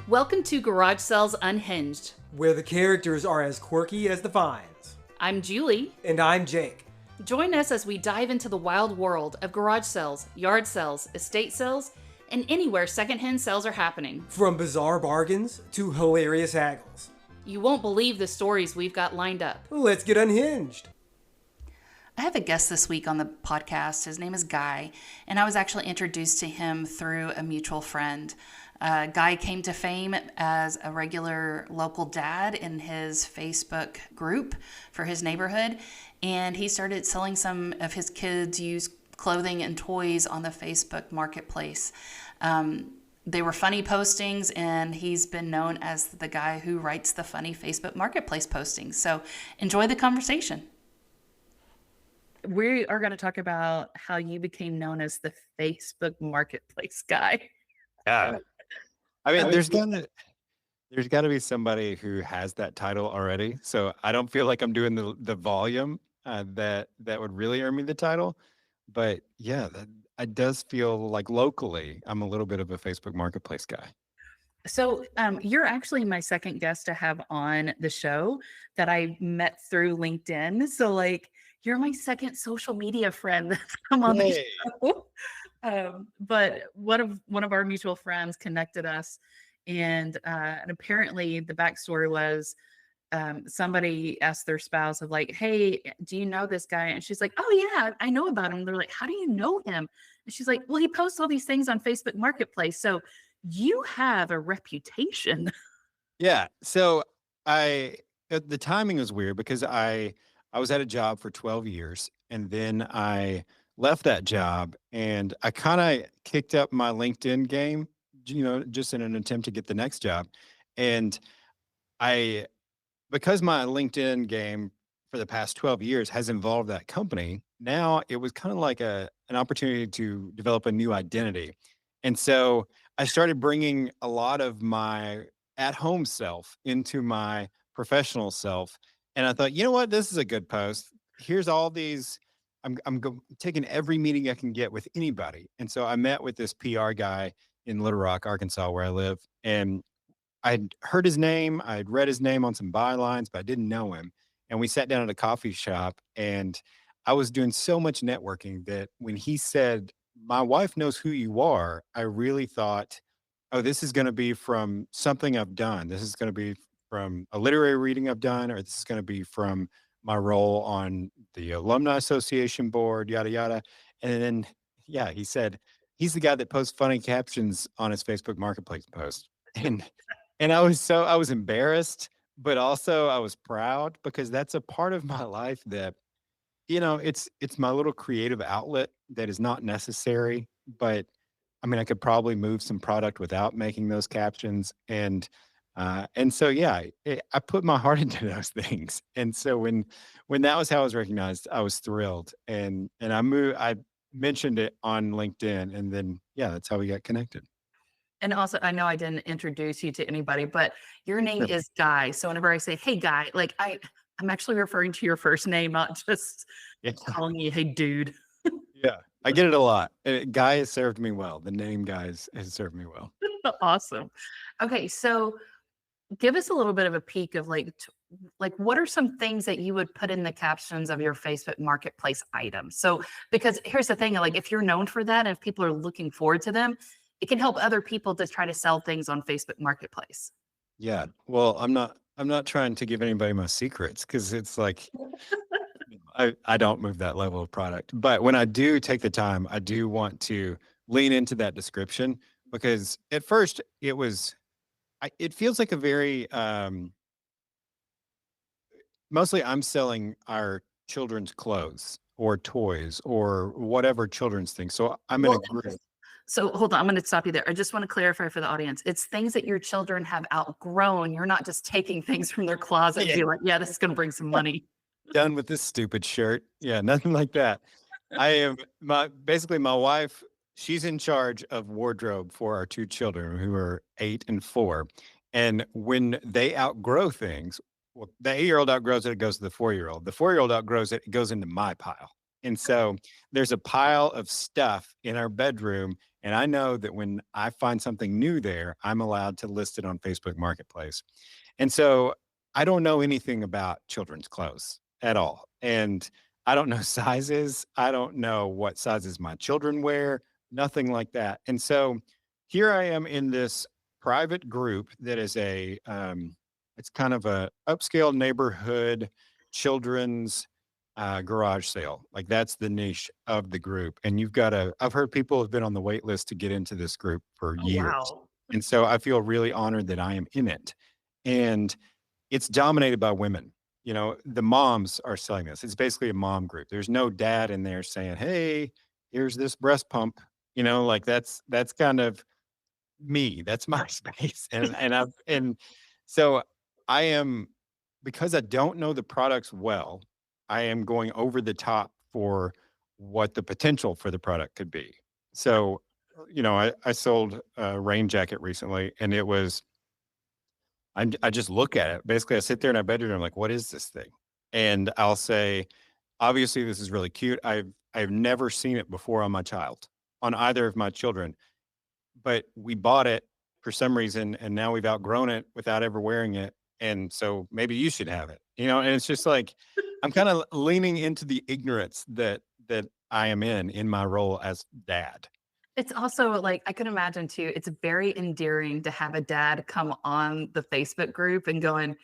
Welcome to Garage Sales Unhinged. where the characters are as quirky as the finds. I'm Julie. And I'm Jake. Join us as we dive into the wild world of garage sales, yard sales, estate sales, and anywhere secondhand sales are happening. From bizarre bargains to hilarious haggles. You won't believe the stories we've got lined up. Let's get unhinged. I have a guest this week on the podcast. His name is Guy, and I was actually introduced to him through a mutual friend. Guy came to fame as a regular local dad in his Facebook group for his neighborhood, and he started selling some of his kids' used clothing and toys on the Facebook marketplace. They were funny postings, and he's been known as the guy who writes the funny Facebook marketplace postings. So enjoy the conversation. We are going to talk about how you became known as the Facebook marketplace guy. Yeah. I mean, there's got to be somebody who has that title already. So I don't feel like I'm doing the volume that would really earn me the title. But yeah, it does feel like locally, I'm a little bit of a Facebook marketplace guy. So you're actually my second guest to have on the show that I met through LinkedIn. So like you're my second social media friend that's come on the show. But one of our mutual friends connected us, and apparently the backstory was somebody asked their spouse of like, "Hey, do you know this guy?" And she's like, "Oh yeah, I know about him." They're like, "How do you know him?" And she's like, "Well, he posts all these things on Facebook Marketplace, so you have a reputation." Yeah. So the timing was weird because I was at a job for 12 years, and then I left that job, and I kind of kicked up my LinkedIn game, just in an attempt to get the next job. And I because my LinkedIn game for the past 12 years has involved that company, now it was kind of like an opportunity to develop a new identity. And so I started bringing a lot of my at-home self into my professional self. And I thought, you know what? This is a good post. Here's all these. Taking every meeting I can get with anybody. And so I met with this PR guy in Little Rock, Arkansas, where I live. And I'd heard his name. I'd read his name on some bylines, but I didn't know him. And we sat down at a coffee shop, and I was doing so much networking that when he said, "My wife knows who you are," I really thought, oh, this is going to be from something I've done. This is going to be from a literary reading I've done, or this is going to be from my role on the Alumni Association board, yada, yada. And then, yeah, he said, he's the guy that posts funny captions on his Facebook Marketplace post. And I was embarrassed, but also I was proud because that's a part of my life that, it's my little creative outlet that is not necessary, but I mean, I could probably move some product without making those captions. And so, yeah, I put my heart into those things. And so when that was how I was recognized, I was thrilled. And I mentioned it on LinkedIn, and then, yeah, that's how we got connected. And also, I know I didn't introduce you to anybody, but your name Sure. is Guy. So whenever I say, "Hey, Guy," like I'm actually referring to your first name, not just Yeah. calling you, "Hey, dude." Yeah. I get it a lot. Guy has served me well. The name Guy has served me well. Awesome. Okay, so give us a little bit of a peek of like what are some things that you would put in the captions of your Facebook Marketplace items? So because here's the thing, like if you're known for that, and if people are looking forward to them, it can help other people to try to sell things on Facebook Marketplace. Yeah. Well, I'm not trying to give anybody my secrets because it's like I don't move that level of product. But when I do take the time, I do want to lean into that description because at first it feels like a very mostly I'm selling our children's clothes or toys or whatever children's things. So I'm in a Well, group. so hold on, I'm going to stop you there. I just want to clarify for the audience. It's things that your children have outgrown. You're not just taking things from their closet and Yeah. be like, "Yeah, this is going to bring some money." Done with this stupid shirt. Yeah, nothing like that. I am basically my wife, she's in charge of wardrobe for our two children who are 8 and 4. And when they outgrow things, well, the 8-year-old outgrows it, it goes to the 4-year-old. The 4-year-old outgrows it, it goes into my pile. And so there's a pile of stuff in our bedroom, And I know that when I find something new there, I'm allowed to list it on Facebook Marketplace. And so I don't know anything about children's clothes at all. And I don't know sizes. I don't know what sizes my children wear, nothing like that. And so here I am in this private group that is it's kind of a upscale neighborhood children's garage sale. Like that's the niche of the group. And I've heard people have been on the wait list to get into this group for Oh, years. wow. And so I feel really honored that I am in it. And it's dominated by women. You know, the moms are selling this. It's basically a mom group. There's no dad in there saying, "Hey, here's this breast pump." You know, like that's kind of me. That's my space. And so I am, because I don't know the products well, I am going over the top for what the potential for the product could be. So, you know, I sold a rain jacket recently, and it was I just look at it. Basically, I sit there in my bedroom. I'm like, what is this thing? And I'll say, obviously, this is really cute. I've never seen it before on my child, on either of my children. But we bought it for some reason, and now we've outgrown it without ever wearing it. And so maybe you should have it. You know, and it's just like I'm kind of leaning into the ignorance that I am in my role as dad. It's also like, I can imagine too, it's very endearing to have a dad come on the Facebook group and going,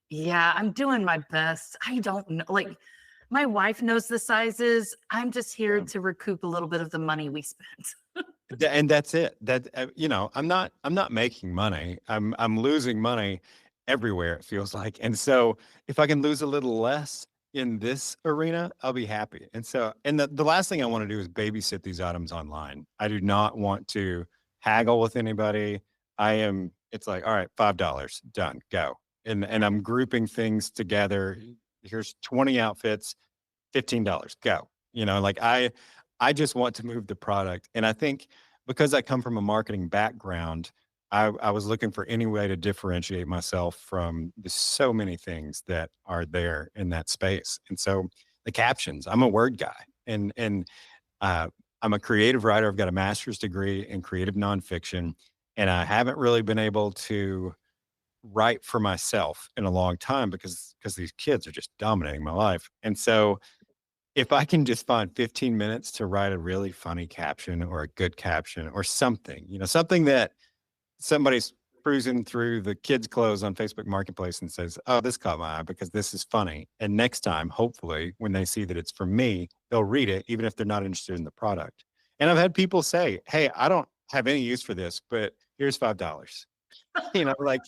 yeah, I'm doing my best. I don't know. Like, my wife knows the sizes. I'm just here Yeah. to recoup a little bit of the money we spent. And that's it. That you know, I'm not making money. I'm losing money everywhere, it feels like. And so if I can lose a little less in this arena, I'll be happy. And so and the last thing I want to do is babysit these items online. I do not want to haggle with anybody. It's like, all right, $5, done, go. And I'm grouping things together. Here's 20 outfits, $15, go. You know, like I just want to move the product. And I think because I come from a marketing background, I was looking for any way to differentiate myself from the so many things that are there in that space. And so the captions, I'm a word guy, and I'm a creative writer. I've got a master's degree in creative nonfiction, and I haven't really been able to write for myself in a long time because these kids are just dominating my life. And so if I can just find 15 minutes to write a really funny caption or a good caption or something, you know, something that somebody's cruising through the kids' clothes on Facebook Marketplace and says, "Oh, this caught my eye because this is funny." And next time, hopefully, when they see that it's from me, they'll read it, even if they're not interested in the product. And I've had people say, "Hey, I don't have any use for this, but here's $5." You know, like,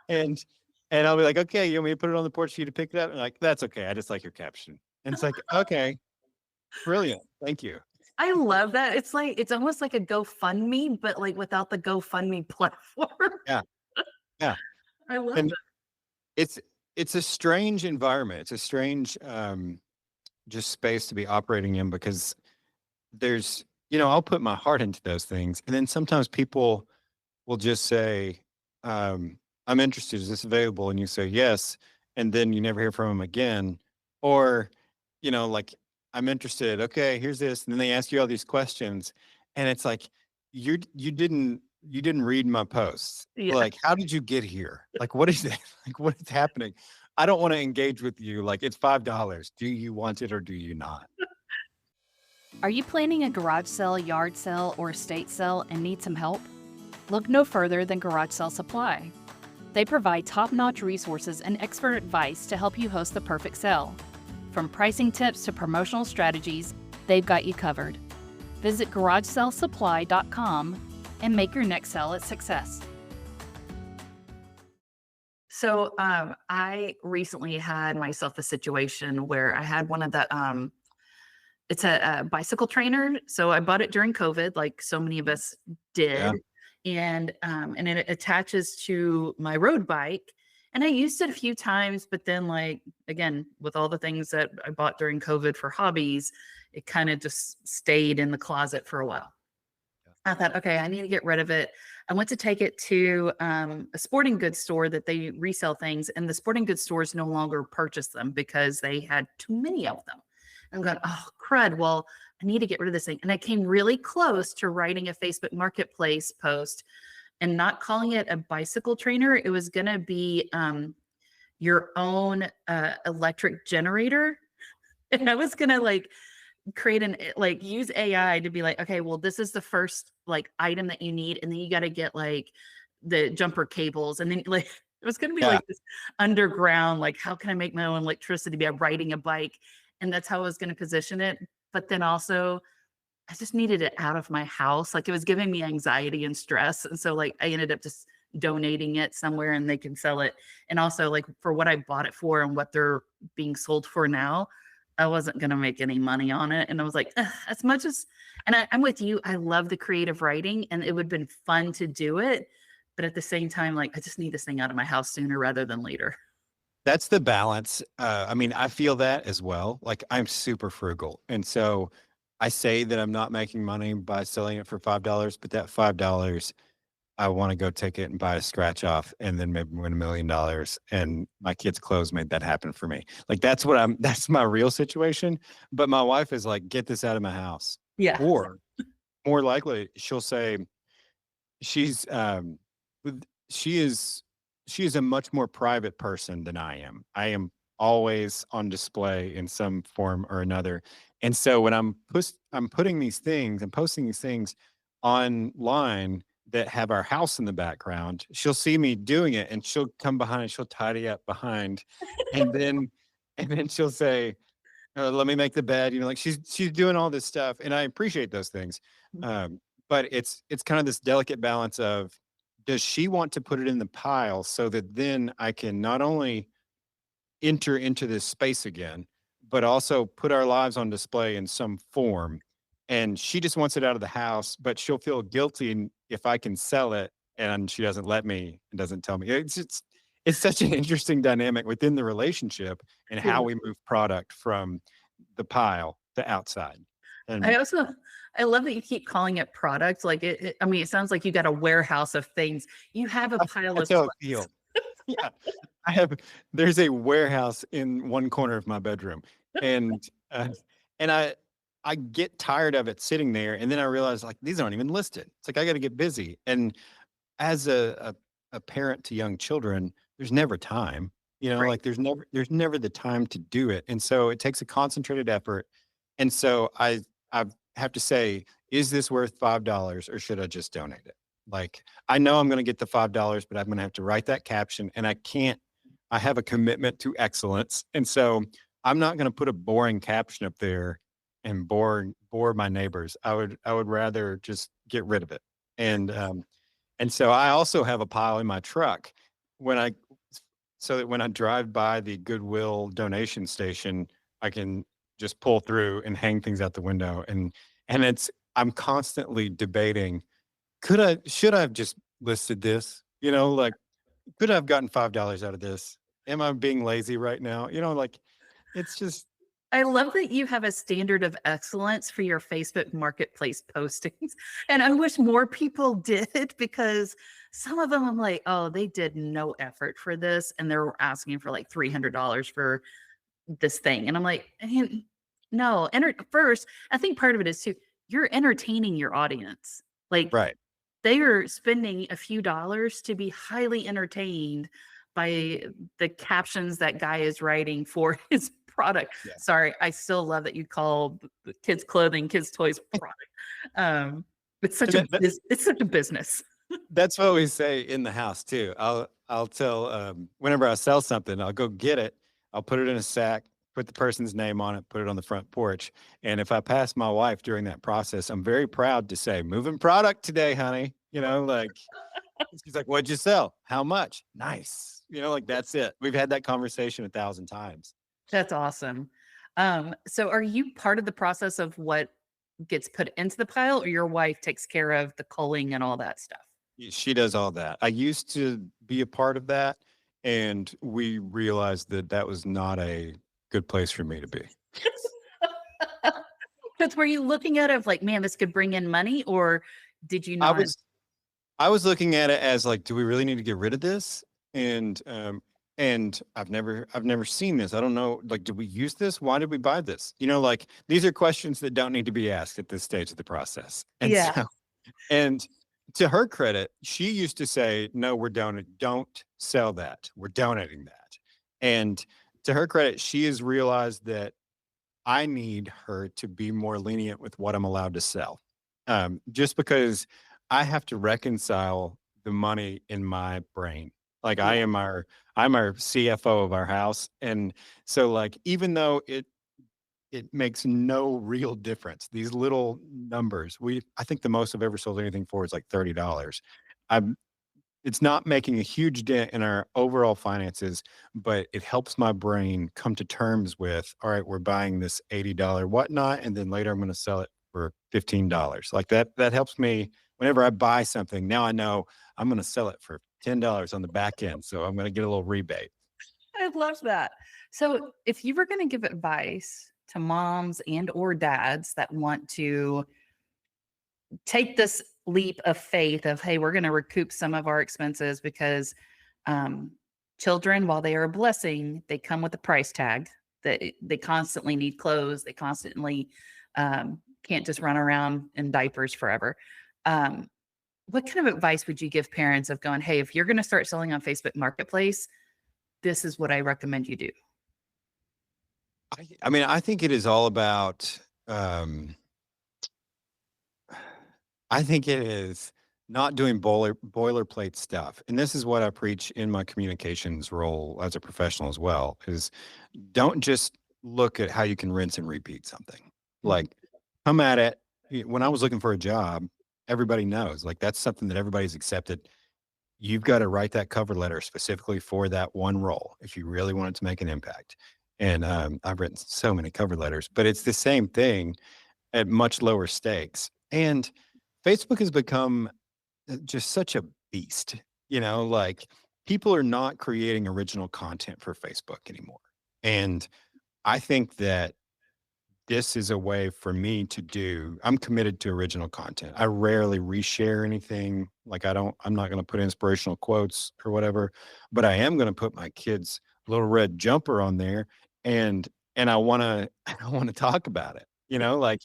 and and I'll be like, "Okay, you want me to put it on the porch for you to pick it up?" And like, "That's okay. I just like your caption." And it's like, "Okay, brilliant. Thank you." I love that. It's like, it's almost like a GoFundMe, but like without the GoFundMe platform. Yeah, yeah. I love And that. it's it's a strange environment. It's a strange just space to be operating in because there's, you know, I'll put my heart into those things. And then sometimes people will just say, I'm interested. Is this available? And you say yes. And then you never hear from them again. Or, you know, like, I'm interested. Okay, here's this. And then they ask you all these questions. And it's like, you didn't read my posts. Yeah. Like, how did you get here? Like, what is it? Like, what is happening? I don't want to engage with you. Like, it's $5. Do you want it or do you not? Are you planning a garage sale, yard sale, or estate sale and need some help? Look no further than Garage Sale Supply. They provide top-notch resources and expert advice to help you host the perfect sale. From pricing tips to promotional strategies, they've got you covered. Visit GarageSaleSupply.com and make your next sale a success. So I recently had myself a situation where I had one of the it's a bicycle trainer. So I bought it during COVID, like so many of us Yeah. did. And it attaches to my road bike. And I used it a few times, but then like again, with all the things that I bought during COVID for hobbies, it kind of just stayed in the closet for a while. I thought, okay, I need to get rid of it. I went to take it to a sporting goods store that they resell things, and the sporting goods stores no longer purchase them because they had too many of them. I'm going, oh, crud. Well, I need to get rid of this thing. And I came really close to writing a Facebook Marketplace post and not calling it a bicycle trainer. It was going to be your own electric generator. And I was going to like create like use AI to be like, okay, well, this is the first like item that you need. And then you got to get like the jumper cables. And then like, it was going to be like this underground, like, how can I make my own electricity by riding a bike? And that's how I was going to position it. But then also, I just needed it out of my house. Like, it was giving me anxiety and stress. And so, like, I ended up just donating it somewhere and they can sell it. And also, like, for what I bought it for and what they're being sold for now, I wasn't going to make any money on it. And I was like, as much as, and I'm with you, I love the creative writing and it would have been fun to do it. But at the same time, like, I just need this thing out of my house sooner rather than later. That's the balance. I mean, I feel that as well. Like, I'm super frugal. And so I say that I'm not making money by selling it for $5, but that $5, I want to go take it and buy a scratch off and then maybe win $1 million. And my kids' clothes made that happen for me. Like, that's my real situation. But my wife is like, get this out of my house. Yeah. Or more likely, she'll say she is a much more private person than I am. I am always on display in some form or another. And so when I'm putting these things and posting these things online that have our house in the background, she'll see me doing it and she'll come behind and she'll tidy up behind. and then she'll say, let me make the bed, like she's doing all this stuff. And I appreciate those things. But it's kind of this delicate balance of, does she want to put it in the pile so that then I can not only enter into this space again, but also put our lives on display in some form? And she just wants it out of the house, but she'll feel guilty if I can sell it and she doesn't let me and doesn't tell me. It's such an interesting dynamic within the relationship and how we move product from the pile to outside. And I love that you keep calling it product. Like I mean, it sounds like you got a warehouse of things. You have a pile of stuff. Yeah. There's a warehouse in one corner of my bedroom. And I get tired of it sitting there. And then I realize, like, these aren't even listed. It's like, I got to get busy. And as a parent to young children, there's never time, Right. like there's never the time to do it. And so it takes a concentrated effort. And so I have to say, is this worth $5 or should I just donate it? Like, I know I'm going to get the $5, but I'm going to have to write that caption and I have a commitment to excellence. And so I'm not going to put a boring caption up there and bore my neighbors. I would rather just get rid of it. And so I also have a pile in my truck so that when I drive by the Goodwill donation station, I can just pull through and hang things out the window. And I'm constantly debating, should I have just listed this? Like, could I have gotten $5 out of this? Am I being lazy right now? Like, it's just. I love that you have a standard of excellence for your Facebook Marketplace postings. And I wish more people did, because some of them I'm like, oh, they did no effort for this. And they're asking for like $300 for this thing. And I'm like, no. First, I think part of it is too, you're entertaining your audience. Like, right. They are spending a few dollars to be highly entertained by the captions that guy is writing for his product. Yeah. Sorry, I still love that you call the kids' clothing, kids' toys product. It's such a business. That's what we say in the house too. I'll tell whenever I sell something, I'll go get it. I'll put it in a sack, put the person's name on it, put it on the front porch. And if I pass my wife during that process, I'm very proud to say, moving product today, honey. Like, she's like, what'd you sell? How much? Nice. Like, that's it. We've had that conversation 1,000 times. That's awesome. So are you part of the process of what gets put into the pile, or your wife takes care of the culling and all that stuff? She does all that. I used to be a part of that, and we realized that was not a good place for me to be. But were you looking at it of like, man, this could bring in money, or did you not? I was looking at it as like, do we really need to get rid of this? And and I've never seen this. I don't know, like, did we use this? Why did we buy this? Like, these are questions that don't need to be asked at this stage of the process. And Yeah. so, and to her credit, she used to say, no, don't sell that. We're donating that. And to her credit, she has realized that I need her to be more lenient with what I'm allowed to sell. Just because I have to reconcile the money in my brain. Like, Yeah. I'm our CFO of our house. And so, like, even though it makes no real difference, these little numbers, I think the most I've ever sold anything for is like $30. I'm It's not making a huge dent in our overall finances, but it helps my brain come to terms with, all right, we're buying this $80 whatnot, and then later I'm going to sell it for $15. Like, that helps me whenever I buy something. Now I know I'm going to sell it for $10 on the back end. So I'm going to get a little rebate. I love that. So if you were going to give advice to moms and or dads that want to take this leap of faith of, hey, we're going to recoup some of our expenses because children, while they are a blessing, they come with a price tag that they constantly need clothes. They constantly can't just run around in diapers forever. What kind of advice would you give parents of going, hey, if you're going to start selling on Facebook Marketplace, this is what I recommend you do? I mean, I think it is all about, I think it is not doing boilerplate stuff. And this is what I preach in my communications role as a professional as well, is don't just look at how you can rinse and repeat something. Like, come at it. When I was looking for a job, everybody knows, like, that's something that everybody's accepted. You've got to write that cover letter specifically for that one role if you really want it to make an impact. And I've written so many cover letters, but it's the same thing at much lower stakes. And Facebook has become just such a beast, like, people are not creating original content for Facebook anymore. And I think that this is a way for me I'm committed to original content. I rarely reshare anything. Like, I'm not going to put inspirational quotes or whatever, but I am going to put my kid's little red jumper on there. And I want to talk about it, like,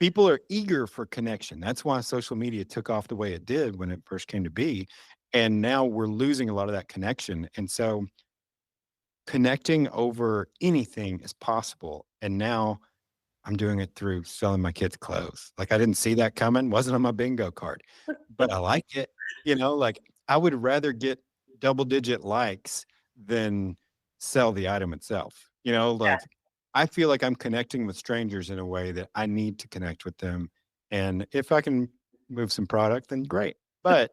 people are eager for connection. That's why social media took off the way it did when it first came to be. And now we're losing a lot of that connection. And so connecting over anything is possible. And now I'm doing it through selling my kids clothes. Like, I didn't see that coming, wasn't on my bingo card, but I like it. Like, I would rather get double-digit likes than sell the item itself. Like, I feel like I'm connecting with strangers in a way that I need to connect with them. And if I can move some product, then great. But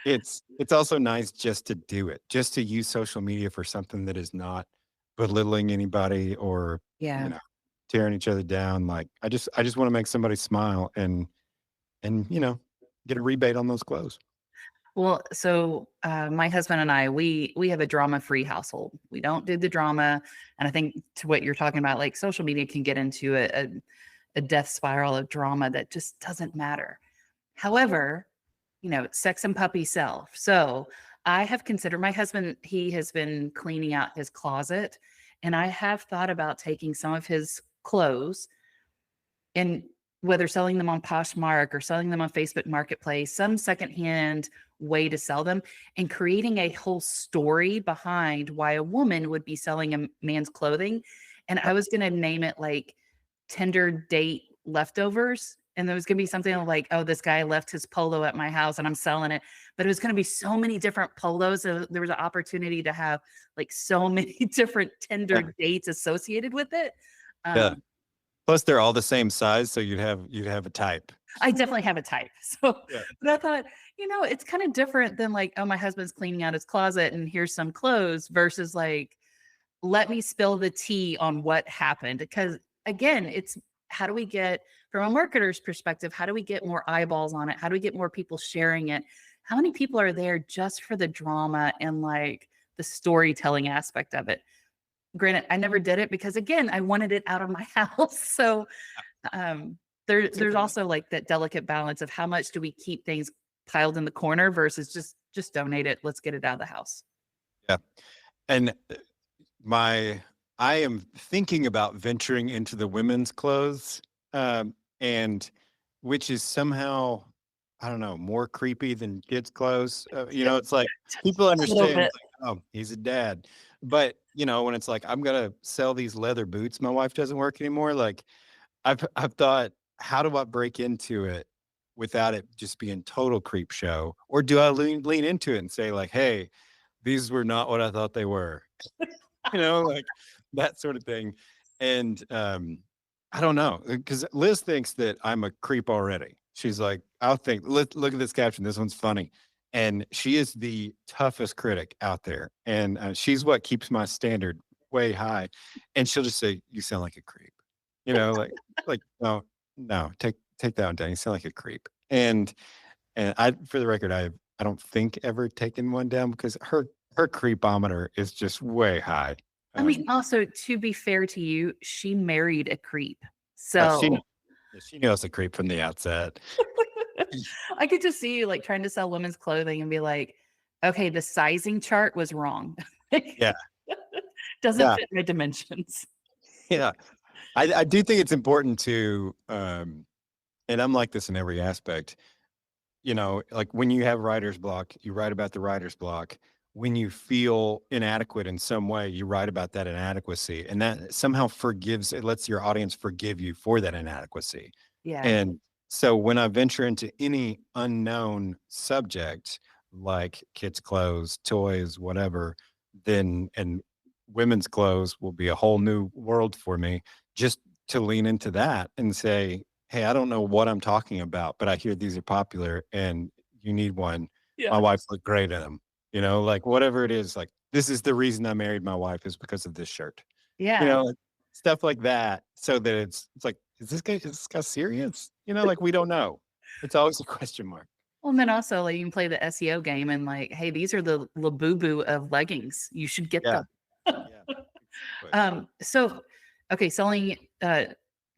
it's also nice just to do it, just to use social media for something that is not belittling anybody or, Yeah. tearing each other down. Like, I just want to make somebody smile and get a rebate on those clothes. Well, so my husband and I, we have a drama-free household. We don't do the drama, and I think to what you're talking about, like, social media can get into a death spiral of drama that just doesn't matter. However, sex and puppy sell. So I have considered, my husband, he has been cleaning out his closet, and I have thought about taking some of his clothes and whether selling them on Poshmark or selling them on Facebook Marketplace, some secondhand way to sell them, and creating a whole story behind why a woman would be selling a man's clothing. And I was going to name it like Tinder date leftovers. And there was going to be something like, oh, this guy left his polo at my house and I'm selling it. But it was going to be so many different polos. So there was an opportunity to have like so many different Tinder dates associated with it. Yeah. Plus, they're all the same size, so you'd have a type. I definitely have a type. So, Yeah. but I thought, it's kind of different than like, oh, my husband's cleaning out his closet and here's some clothes versus like, let me spill the tea on what happened. Because again, it's how do we get, from a marketer's perspective, how do we get more eyeballs on it? How do we get more people sharing it? How many people are there just for the drama and like the storytelling aspect of it? Granted, I never did it because again, I wanted it out of my house. So there's also like that delicate balance of how much do we keep things piled in the corner versus just donate it. Let's get it out of the house. Yeah. And my I am thinking about venturing into the women's clothes, and which is somehow, I don't know, more creepy than kids' clothes. It's like people A little understand, bit. like, oh, he's a dad. But when it's like I'm gonna sell these leather boots, my wife doesn't work anymore. Like I've thought, how do I break into it without it just being total creep show? Or do I lean into it and say, like, hey, these were not what I thought they were? Like that sort of thing. And I don't know, because Liz thinks that I'm a creep already. She's like, I'll think, look at this caption. This one's funny. And she is the toughest critic out there. And she's what keeps my standard way high. And she'll just say, you sound like a creep. Like, no, no, take that one down. You sound like a creep. And I, for the record, I don't think ever taken one down because her creepometer is just way high. I mean, also to be fair to you, she married a creep. She So she knows a creep from the outset. I could just see you like trying to sell women's clothing and be like, okay, the sizing chart was wrong. Yeah. Doesn't Yeah. fit my dimensions. Yeah. I do think it's important to, and I'm like this in every aspect, like when you have writer's block, you write about the writer's block. When you feel inadequate in some way, you write about that inadequacy. And that somehow it lets your audience forgive you for that inadequacy. Yeah. And so when I venture into any unknown subject, like kids' clothes, toys, whatever, and women's clothes will be a whole new world for me, just to lean into that and say, hey, I don't know what I'm talking about, but I hear these are popular and you need one. Yeah. My wife looked great in them. Like whatever it is, like this is the reason I married my wife is because of this shirt. Yeah. Like, stuff like that. So that it's like, is this guy serious? Like we don't know. It's always a question mark. Well, and then also like you can play the SEO game and like, hey, these are the Labubu of leggings. You should get Yeah. them. Yeah. So okay, selling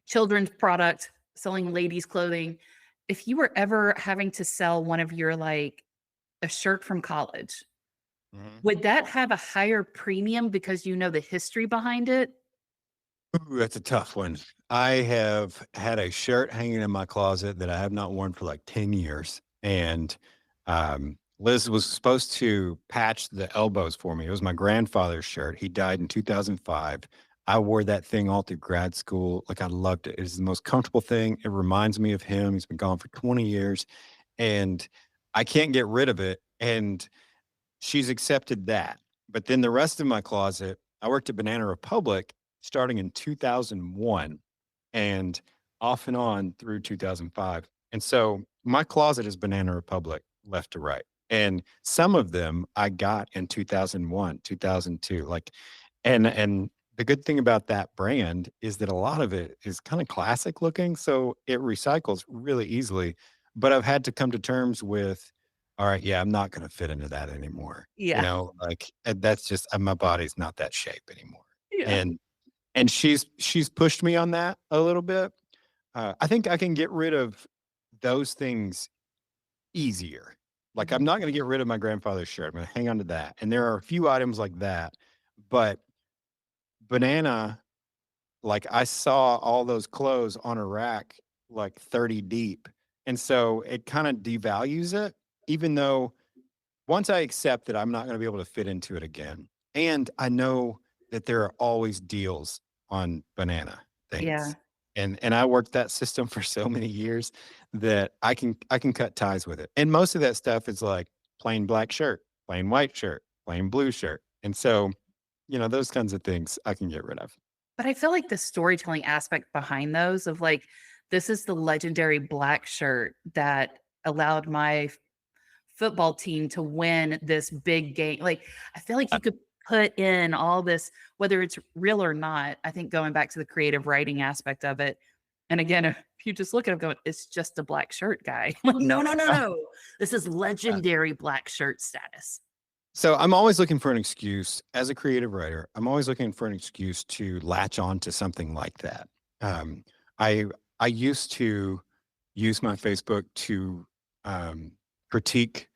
children's product, selling ladies' clothing. If you were ever having to sell one of your like a shirt from college, Mhm. would that have a higher premium because you know the history behind it? Ooh, that's a tough one. I have had a shirt hanging in my closet that I have not worn for like 10 years. And Liz was supposed to patch the elbows for me. It was my grandfather's shirt. He died in 2005. I wore that thing all through grad school. Like I loved it. It's the most comfortable thing. It reminds me of him. He's been gone for 20 years and I can't get rid of it. And she's accepted that. But then the rest of my closet, I worked at Banana Republic starting in 2001 and off and on through 2005. And so my closet is Banana Republic left to right. And some of them I got in 2001, 2002. Like, and the good thing about that brand is that a lot of it is kind of classic looking. So it recycles really easily. But I've had to come to terms with, all right, yeah, I'm not going to fit into that anymore. Yeah. Like that's just my body's not that shape anymore. Yeah. And she's pushed me on that a little bit. I think I can get rid of those things easier. Like I'm not going to get rid of my grandfather's shirt. I'm going to hang on to that. And there are a few items like that, but Banana, like I saw all those clothes on a rack like 30 deep. And so it kind of devalues it, even though once I accept that I'm not going to be able to fit into it again. And I know that there are always deals on Banana things. Yeah. And I worked that system for so many years that I can cut ties with it. And most of that stuff is like plain black shirt, plain white shirt, plain blue shirt. And so, those kinds of things I can get rid of. But I feel like the storytelling aspect behind those of like, this is the legendary black shirt that allowed my football team to win this big game. Like, I feel like you could put in all this, whether it's real or not. I think going back to the creative writing aspect of it. And again, if you just look at it going, it's just a black shirt guy. Like, no. This is legendary black shirt status. So I'm always looking for an excuse as a creative writer. I'm always looking for an excuse to latch on to something like that. I used to use my Facebook to critique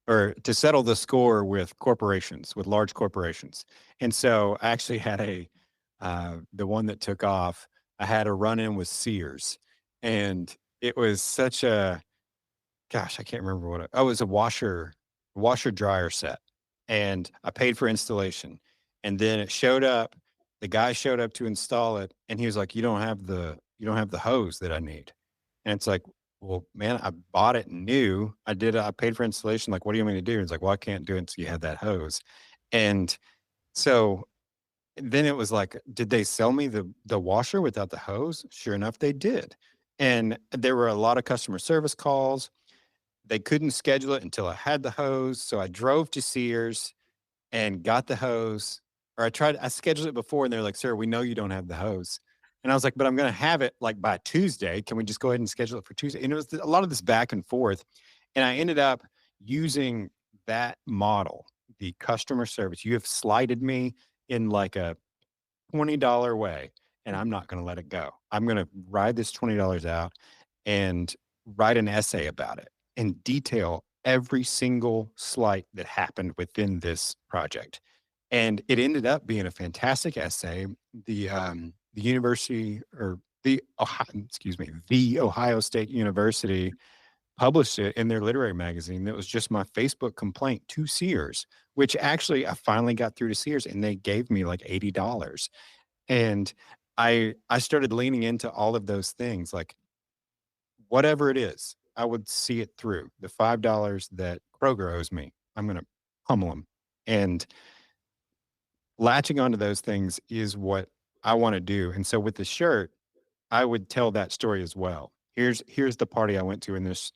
or to settle the score with corporations, with large corporations. And so I actually had the one that took off, I had a run in with Sears, and it was such a, gosh, I can't remember what it was, a washer dryer set. And I paid for installation. And then it showed up, the guy showed up to install it, and he was like, you don't have the hose that I need. And it's like, well, man, I bought it new. I paid for installation. Like, what do you want me to do? And it's like, well, I can't do it until you have that hose. And so then it was like, did they sell me the washer without the hose? Sure enough, they did. And there were a lot of customer service calls. They couldn't schedule it until I had the hose. So I drove to Sears and got the hose. Or I scheduled it before, and they're like, sir, we know you don't have the hose. And I was like, but I'm going to have it like by Tuesday. Can we just go ahead and schedule it for Tuesday? And it was a lot of this back and forth. And I ended up using that model, the customer service. You have slighted me in like a $20 way, and I'm not going to let it go. I'm going to ride this $20 out and write an essay about it and detail every single slight that happened within this project. And it ended up being a fantastic essay. The university, or the Ohio State University published it in their literary magazine. That was just my Facebook complaint to Sears, which actually I finally got through to Sears, and they gave me like $80. And I started leaning into all of those things, like whatever it is, I would see it through. The $5 that Kroger owes me, I'm going to pummel them. And latching onto those things is what I want to do. And so with the shirt, I would tell that story as well. Here's the party I went to in this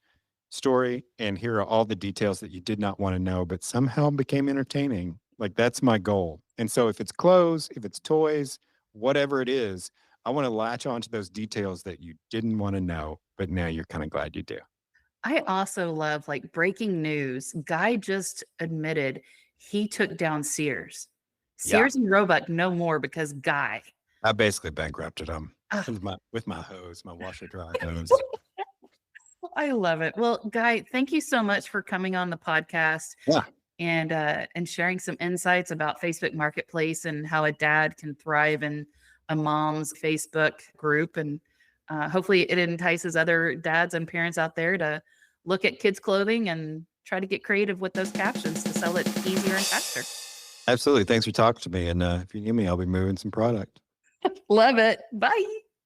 story, and here are all the details that you did not want to know, but somehow became entertaining. Like, that's my goal. And so if it's clothes, if it's toys, whatever it is, I want to latch onto those details that you didn't want to know, but now you're kind of glad you do. I also love like breaking news. Guy just admitted he took down Sears. Yeah. Sears and Roebuck no more because Guy. I basically bankrupted them Ah. with my hose, my washer dryer hose. I love it. Well, Guy, thank you so much for coming on the podcast. Yeah. And sharing some insights about Facebook Marketplace and how a dad can thrive in a mom's Facebook group. And hopefully it entices other dads and parents out there to look at kids' clothing and try to get creative with those captions to sell it easier and faster. Absolutely. Thanks for talking to me. And if you need me, I'll be moving some product. Love it. Bye.